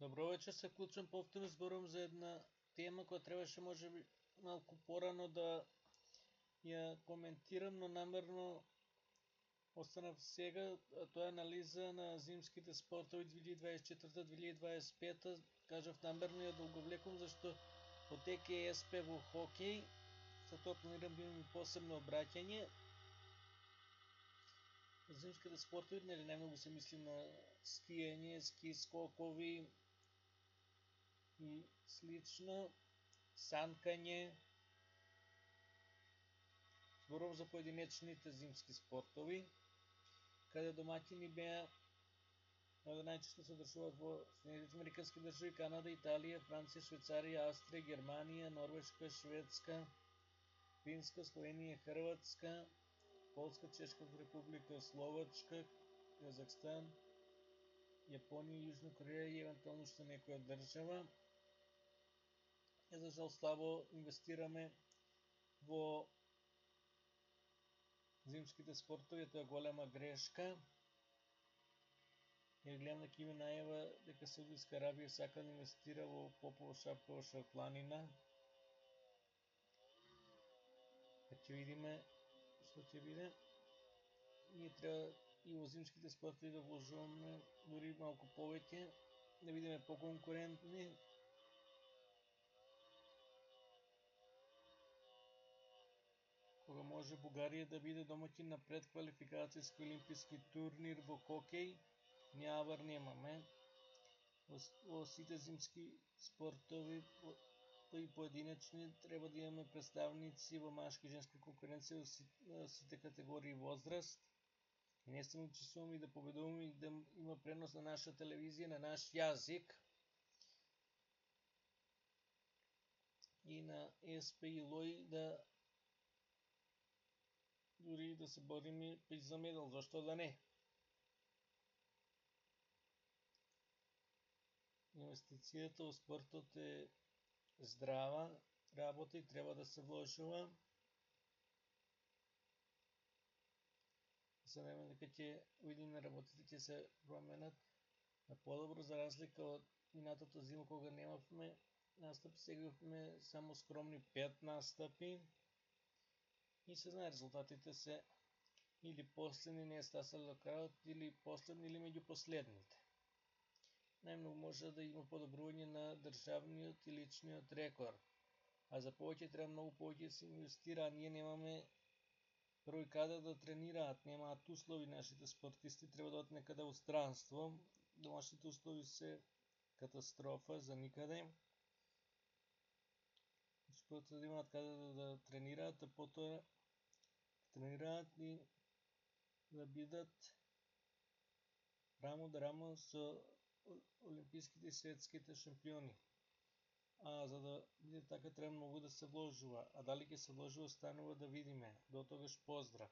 Добро вечер, се вклучвам повторно, зборувам за една тема која требаше можеби малку порано да ја коментирам, но намерно останав сега. Тоа е анализа на зимските спортови 2024-2025. Кажав намерно ја долговлекувам зашто потеке ЕСП во хокеј, за тоа планирам да имам и посебно обраќање. Зимските спортови, најмногу се мисли на скијање, ски скокови и слично, санкање. Зборувам за поединечните зимски спортови, каде домаќини беа најчесто се одржуваат во Соединетите Американски држави, Канада, Италија, Франција, Швајцарија, Австрија, Германија, Норвешка, Шведска, Финска, Словенија, Хрватска, Полска, Чешка република, Словачка, Казахстан, Јапонија, Јужна Кореја и евентуално уште некоја држава. За жал слабо инвестираме во зимските спортови, тоа е голема грешка. Ја гледам дека има најава дека Саудитска Арабија сака да инвестира во Попова Шапкова шарпланина. Па ќе видиме што ќе биде. Ние треба и во зимските спортови да вложуваме дури малку повеќе, да бидеме поконкурентни. Кога може Бугарија да биде домаќин на предквалификацијски олимписки турнир во хокеј, ние авар немаме. Во сите зимски спортови и поединечни треба да имаме представници во машки и женска конкуренција во сите категории возраст. И не само да учествуваме и да победуваме и да има пренос на наша телевизија на наш јазик. И на ЕСП и ЛОИ да дури да се бориме и за медал, зашто да не? Инвестицијата во спортот е здрава работа и треба да се вложува. За време дека ќе видиме работите ќе се променат на подобро, за разлика од минатата зима кога немавме настапи, сега имавме само скромни 5 настапи. И се знае, резултатите се или последни не стасали до крајот, или последни, или меѓу последните. Најмногу може да има подобрување на државниот и личниот рекорд. А за повеќе треба многу повеќе да се инвестира, а ние немаме прво и каде да тренираат, немаат услови нашите спортисти, треба да одат некаде во странство. Домашните услови се катастрофа за никаде. Спортот да имаат каде да тренираат, а потоа тренираат и да бидат рамо до рамо со олимписките и светските шампиони. А за да биде така треба многу да се вложува. А дали ќе се вложува останува да видиме. До тогаш поздрав!